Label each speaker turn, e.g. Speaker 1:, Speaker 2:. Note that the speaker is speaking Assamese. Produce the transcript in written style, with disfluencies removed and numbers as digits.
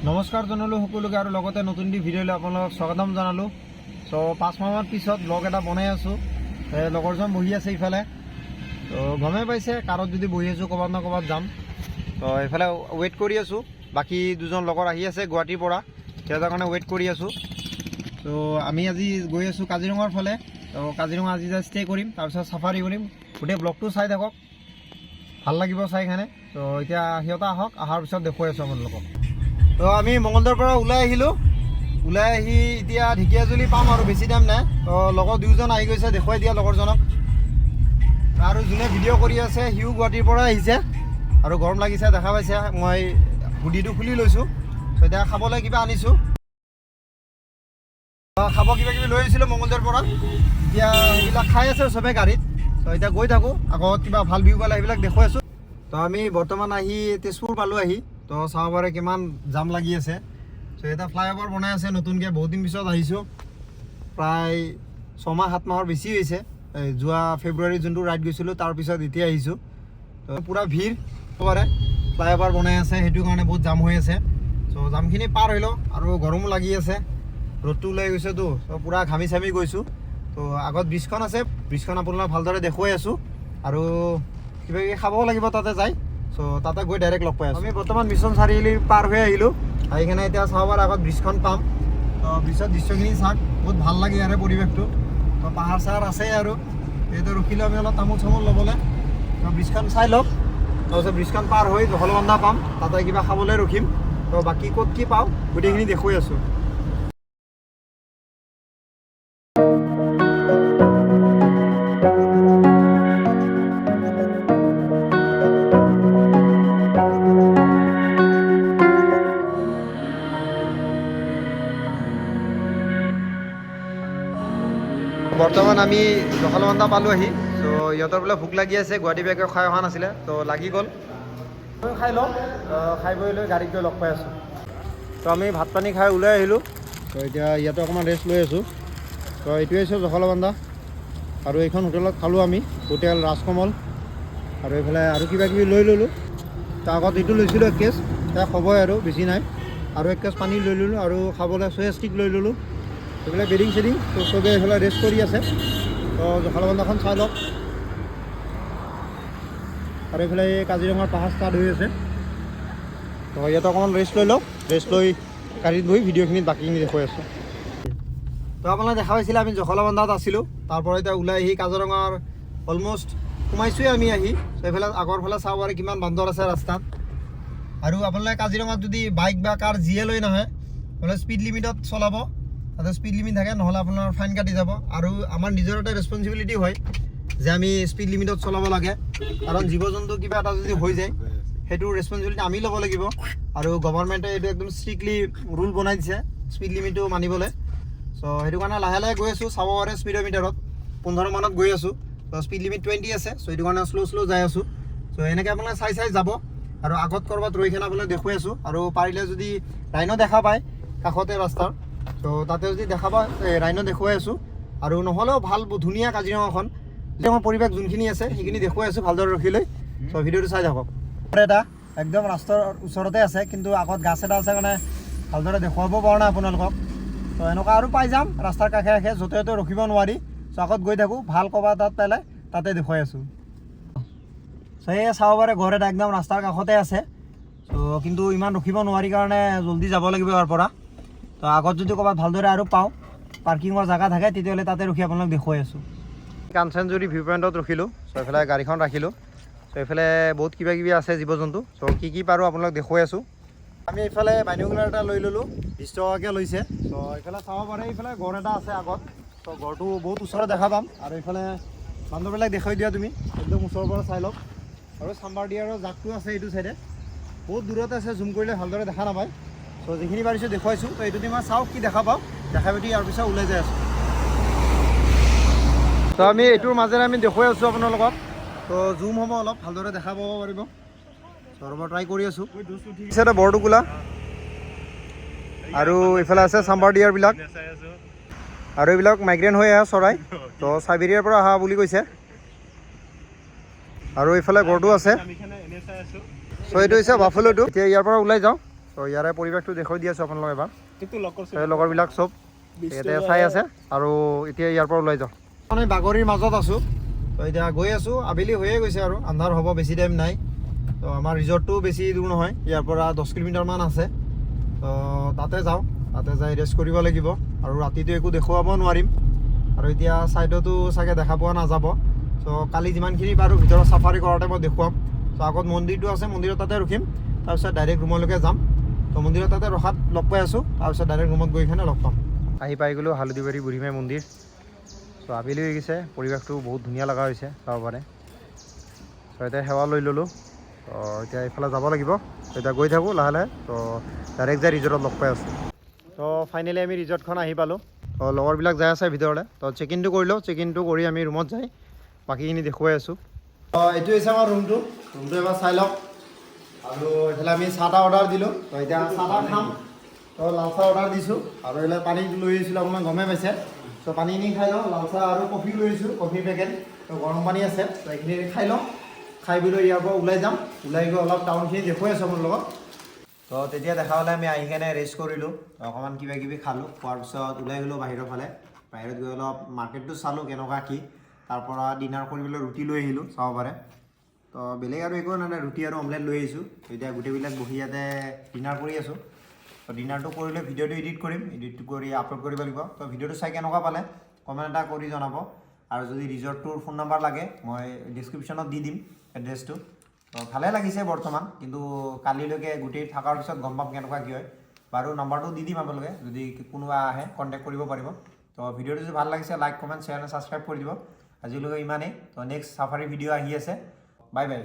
Speaker 1: নমস্কাৰ জনালোঁ সকলোকে আৰু লগতে নতুন ভিডিঅ'লৈ আপোনালোকক স্বাগতম জনালোঁ। চ' 5 মাহৰ পিছত ব্লগ এটা বনাই আছোঁ। লগৰজন বহি আছে ইফালে, তো গমেই পাইছে কাৰত যদি বহি আছোঁ ক'ৰবাত না ক'ৰবাত যাম। তো এইফালে ৱেইট কৰি আছোঁ, বাকী দুজন লগৰ আহি আছে গুৱাহাটীৰ পৰা, সিহঁতৰ কাৰণে ৱেইট কৰি আছোঁ। তো আমি আজি গৈ আছোঁ কাজিৰঙাৰ ফালে। তো কাজিৰঙা আজি যাই ষ্টে কৰিম, তাৰপিছত চাফাৰী কৰিম। গোটেই ব্লগটো চাই থাকক, ভাল লাগিব চাই কিনে। তো এতিয়া সিহঁতে আহক, অহাৰ পিছত দেখুৱাই আছোঁ আপোনালোকক। তো আমি মঙলদৈৰ পৰা ওলাই আহিলোঁ, ওলাই আহি এতিয়া ঢেকীয়াজুলি পাম আৰু বেছি টাইম নাই। তো লগৰ দুয়োজন আহি গৈছে, দেখুৱাই দিয়া লগৰজনক। আৰু যোনে ভিডিঅ' কৰি আছে সিও গুৱাহাটীৰ পৰা আহিছে আৰু গৰম লাগিছে, দেখা পাইছে। মই হুডিটো খুলি লৈছোঁ। তো এতিয়া খাবলৈ কিবা আনিছোঁ, খাব কিবা কিবি লৈ আহিছিলোঁ মঙলদৈৰ পৰা। এতিয়া সেইবিলাক খাই আছে চবেই গাড়ীত। তো এতিয়া গৈ থাকোঁ, আগত কিবা ভাল ভিউ পালে সেইবিলাক দেখুৱাই আছোঁ। তো আমি বৰ্তমান আহি তেজপুৰ পালোঁ আহি। তো চাব পাৰে কিমান জাম লাগি আছে। চ' এটা ফ্লাইঅভাৰ বনাই আছে নতুনকৈ, বহুত দিন পিছত আহিছোঁ। প্ৰায় 6-7 মাহৰ বেছি হৈছে। যোৱা ফেব্ৰুৱাৰীত যোনটো ৰাইড গৈছিলোঁ তাৰপিছত এতিয়া আহিছোঁ। তো পূৰা ভিৰ পাৰে, ফ্লাইঅভাৰ বনাই আছে, সেইটো কাৰণে বহুত জাম হৈ আছে। চ' জামখিনি পাৰ হৈ লওঁ, আৰু গৰমো লাগি আছে, ৰ'দটো ওলাই গৈছেতো। চ' পূৰা ঘামি চামি গৈছোঁ। তো আগত ব্ৰিজখন আছে, ব্ৰিজখন আপোনালোক ভালদৰে দেখুৱাই আছোঁ। আৰু কিবা কিবি খাবও লাগিব তাতে যাই। চ' তাতে গৈ ডাইৰেক্ট লগ পাই আছোঁ। আমি বৰ্তমান মিছন চাৰিআলি পাৰ হৈ আহিলোঁ। আহি কিনে এতিয়া চাবৰ আগত ব্ৰিজখন পাম। তো ব্ৰিজৰ দৃশ্যখিনি চাওক, বহুত ভাল লাগে ইয়াৰে পৰিৱেশটো। তো পাহাৰ চাহাৰ আছে, আৰু এইটো ৰখিলোঁ আমি অলপ তামোল চামোল ল'বলৈ। তো ব্ৰিজখন চাই লওক, তাৰপিছত ব্ৰিজখন পাৰ হৈ জখলবন্ধা পাম, তাতে কিবা খাবলৈ ৰখিম। তো বাকী ক'ত কি পাওঁ গোটেইখিনি দেখুৱাই আছোঁ। বৰ্তমান আমি জখলবন্ধা পালোঁ আহি। চ' ইহঁতৰ বোলে ভোক লাগি আছে, গুৱাহাটী বেগে খাই অহা নাছিলে, তো লাগি গ'ল। খাই লওঁ, খাই বৈ লৈ গাড়ীত গৈ লগ পাই আছোঁ। তো আমি ভাত পানী খাই ওলাই আহিলোঁ। তো এতিয়া ইয়াতে অকণমান ৰেষ্ট লৈ আছোঁ। তো এইটোৱে হৈছে জখলবন্ধা, আৰু এইখন হোটেলত খালোঁ আমি, হোটেল ৰাজকমল। আৰু এইফালে আৰু কিবা কিবি লৈ ল'লোঁ। তাৰ আগত এইটো লৈছিলোঁ 1 কেছ, তাক হ'বই আৰু বেছি নাই। আৰু 1 কেছ পানী লৈ ল'লোঁ, আৰু খাবলৈ চয়া ষ্টিক লৈ ল'লোঁ। এইফালে বেডিং চেডিং, তো চবেই এইফালে ৰেষ্ট কৰি আছে। তো জখলবন্ধাখন চাই লওক। আৰু এইফালে এই কাজিৰঙাৰ পাহাৰ ষ্টাৰ্ট হৈ আছে। তো ইয়াতে অকণমান ৰেষ্ট লৈ লওক, ৰেষ্ট লৈ গাড়ীত বহি ভিডিঅ'খিনিত বাকীখিনি দেখুৱাই আছোঁ। তো আপোনালোকে দেখা পাইছিলে আমি জখলবন্ধাত আছিলোঁ। তাৰপৰা এতিয়া ওলাই আহি কাজিৰঙাৰ অলম'ষ্ট সোমাইছোঁৱে আমি আহি। তো এইফালে আগৰ ফালে চাব পাৰে কিমান বান্দৰ আছে ৰাস্তাত। আৰু আপোনালোকে কাজিৰঙাত যদি বাইক বা কাৰ যিয়ে লৈ নাহে, নহ'লে স্পীড লিমিটত চলাব। তাতে স্পীড লিমিট থাকে, নহ'লে আপোনাৰ ফাইন কাটি যাব। আৰু আমাৰ নিজৰ এটা ৰেছপনচিবিলিটি হয় যে আমি স্পীড লিমিটত চলাব লাগে, কাৰণ জীৱ জন্তু কিবা এটা যদি হৈ যায় সেইটো ৰেছপনচিবিলিটি আমি ল'ব লাগিব। আৰু গভৰ্ণমেণ্টে এইটো একদম ষ্ট্ৰিক্টলি ৰুল বনাই দিছে স্পীড লিমিটটো মানিবলৈ। চ' সেইটো কাৰণে লাহে লাহে গৈ আছোঁ, চাব পাৰে স্পীডোমিটাৰত 15 মানত গৈ আছোঁ। তো স্পীড লিমিট 20 আছে, চ' সেইটো কাৰণে শ্ল' যাই আছোঁ। চ' এনেকৈ আপোনালোকে চাই চাই যাব, আৰু আগত ক'ৰবাত ৰৈ কিনে আপোনালোকে দেখুৱাই আছোঁ। আৰু পাৰিলে যদি ৰাইনো দেখা পায় কাষতে ৰাস্তাৰ, তো তাতে যদি দেখা পায় ৰাইনো দেখুৱাই আছোঁ। আৰু নহ'লেও ভাল ধুনীয়া কাজিৰঙাখন, কাজিৰঙাৰ পৰিৱেশ যোনখিনি আছে সেইখিনি দেখুৱাই আছোঁ ভালদৰে ৰখি লৈ। চ' ভিডিঅ'টো চাই থাকক। এটা একদম ৰাস্তাৰ ওচৰতে আছে, কিন্তু আগত গাছ এটা আছে কাৰণে ভালদৰে দেখুৱাব পৰা নাই আপোনালোকক। তো এনেকুৱা আৰু পাই যাম ৰাস্তাৰ কাষে কাষে, য'তে ত'তে ৰখিব নোৱাৰি। চ' আগত গৈ থাকোঁ, ভাল ক'ৰবাত তাত পালে তাতে দেখুৱাই আছোঁ। চ' সেয়ে চাব পাৰে ঘৰ এটা একদম ৰাস্তাৰ কাষতে আছে। চ' কিন্তু ইমান ৰখিব নোৱাৰি কাৰণে জল্দি যাব লাগিব ইয়াৰ পৰা। তো আগত যদি ক'ৰবাত ভালদৰে আৰু পাওঁ পাৰ্কিঙৰ জেগা থাকে, তেতিয়াহ'লে তাতে ৰখি আপোনালোক দেখুৱাই আছোঁ। কাঞ্চনজুৰি ভিউ পইণ্টত ৰখিলোঁ। চ' এইফালে গাড়ীখন ৰাখিলোঁ। চ' এইফালে বহুত কিবা কিবি আছে জীৱ জন্তু। চ' কি পাৰোঁ আপোনালোক দেখুৱাই আছোঁ। আমি এইফালে বাইনকুলাৰ এটা লৈ ল'লোঁ, 20 টকাকৈ লৈছে। চ' এইফালে চাব পাৰে, এইফালে ঘৰ এটা আছে আগত। চ' ঘৰটো বহুত ওচৰত দেখা পাম। আৰু এইফালে বান্দৰবিলাক দেখুৱাই দিয়া তুমি, একদম ওচৰৰ পৰা চাই লওক। আৰু চাম্বাৰ ডিয়াৰৰ জাকটো আছে এইটো চাইডে, বহুত দূৰত আছে, জুম কৰিলে ভালদৰে দেখা নাপায়। চ' যিখিনি পাৰিছোঁ দেখুৱাইছোঁ। তো এইটো মই চাওক কি দেখা পাওঁ, দেখাই পাতি ইয়াৰ পিছত ওলাই যাই আছোঁ। তো আমি এইটোৰ মাজেৰে আমি দেখুৱাই আছোঁ আপোনালোকক। তো জুম হ'ব অলপ, ভালদৰে দেখা পাব পাৰিব। চ' ট্ৰাই কৰি আছোঁ। পিছতে বৰটোকোলা, আৰু এইফালে আছে চাম্বাৰ ডিয়াৰবিলাক, আৰু এইবিলাক মাইগ্ৰেণ্ট হৈ আহে চৰাই। তো চাইবেৰিয়াৰ পৰা অহা বুলি কৈছে। আৰু এইফালে গড়টো আছে। চ' এইটো হৈছে বাফেলোটো। এতিয়া ইয়াৰ পৰা ওলাই যাওঁ, চ' তো ইয়াৰে পৰিৱেশটো দেখুৱাই দি আছোঁ আপোনালোক এবাৰ লগৰবিলাক চব ইয়াতে চাই আছে আৰু এতিয়া ইয়াৰ পৰা ওলাই যাওঁ মানে বাগৰিৰ মাজত আছোঁ তো এতিয়া গৈ আছোঁ আবেলি হৈয়ে গৈছে আৰু আন্ধাৰ হ'ব বেছি টাইম নাই তো আমাৰ ৰিজৰ্টটোও বেছি দূৰ নহয় ইয়াৰ পৰা 10 কিলোমিটাৰমান আছে তো তাতে যাওঁ তাতে যাই ৰেষ্ট কৰিব লাগিব আৰু ৰাতিটো একো দেখুৱাব নোৱাৰিম আৰু এতিয়া ছাইডতো চাগে দেখা পোৱা নাযাব তো কালি যিমানখিনি পাৰোঁ ভিতৰত চাফাৰী কৰাৰ টাইমত দেখুৱাম তো আগত মন্দিৰটো আছে মন্দিৰৰ তাতে ৰখিম তাৰপিছত ডাইৰেক্ট ৰুমলৈকে যাম তো মন্দিৰৰ তাতে ৰখাত লগ পাই আছোঁ তাৰপিছত ডাইৰেক্ট ৰুমত গৈ কিনে লগ পাম আহি পাই গ'লোঁ হালধিবাৰী বুঢ়ীমাই মন্দিৰ তো আবেলি হৈ গৈছে পৰিৱেশটো বহুত ধুনীয়া লগা হৈছে চাব পাৰে তো এতিয়া সেৱা লৈ ল'লোঁ তো এতিয়া এইফালে যাব লাগিব এতিয়া গৈ থাকোঁ লাহে লাহে তো ডাইৰেক্ট যাই ৰিজৰ্টত লগ পাই আছোঁ তো ফাইনেলি আমি ৰিজৰ্টখন আহি পালোঁ তো লগৰবিলাক যাই আছে ভিতৰলৈ তো চেক ইনটো কৰি লওঁ চেক ইনটো কৰি আমি ৰুমত যাই বাকীখিনি দেখুৱাই আছোঁ তো এইটো হৈছে আমাৰ ৰুমটো এবাৰ চাই লওক আৰু এইফালে আমি চাহ তাহ অৰ্ডাৰ দিলোঁ তো এতিয়া চাহ তাহ খাম তো লাল চাহ অৰ্ডাৰ দিছোঁ আৰু এইফালে পানী লৈ আহিছিলোঁ আপোনাক গমেই পাইছে তো পানীখিনি খাই লওঁ লাল চাহ আৰু কফি লৈ আহিছোঁ কফি পেকেট তো গৰম পানী আছে তো এইখিনি খাই লওঁ খাই পেলাই ইয়াৰ পৰা ওলাই যাম ওলাই গৈ অলপ টাউনখিনি দেখুৱাই আছোঁ মোৰ লগত তো তেতিয়া দেখা হ'লে আমি আহি কেনে ৰেষ্ট কৰিলোঁ অকণমান কিবা কিবি খালোঁ খোৱাৰ পিছত ওলাই গ'লোঁ বাহিৰৰ ফালে বাহিৰত গৈ অলপ মাৰ্কেটটো চালোঁ কেনেকুৱা কি তাৰপৰা ডিনাৰ কৰিবলৈ ৰুটি লৈ আহিলোঁ চাব পাৰে তো বেলেগ আৰু একো নাই ৰুটি আৰু অমলেট লৈ আহিছোঁ এতিয়া গোটেইবিলাক বহি ইয়াতে ডিনাৰ কৰি আছোঁ তো ডিনাৰটো কৰিলে ভিডিঅ'টো এডিট কৰিম এডিট কৰি আপলোড কৰিব লাগিব তো ভিডিঅ'টো চাই কেনেকুৱা পালে কমেণ্ট এটা কৰি জনাব আৰু যদি ৰিজৰ্টটোৰ ফোন নম্বৰ লাগে মই ডিছক্ৰিপশ্যনত দি দিম এড্ৰেছটো তো ভালে লাগিছে বৰ্তমান কিন্তু কালিলৈকে গোটেই থকাৰ পিছত গম পাম কেনেকুৱা কি হয় বাৰু নম্বৰটো দি দিম আপোনালোকে যদি কোনোবা আহে কণ্টেক্ট কৰিব পাৰিব তো ভিডিঅ'টো যদি ভাল লাগিছে লাইক কমেণ্ট শ্বেয়াৰ আৰু ছাবস্ক্ৰাইব কৰি দিব আজিলৈকে ইমানেই তো নেক্সট চাফাৰী ভিডিঅ' আহি আছে বাই বাই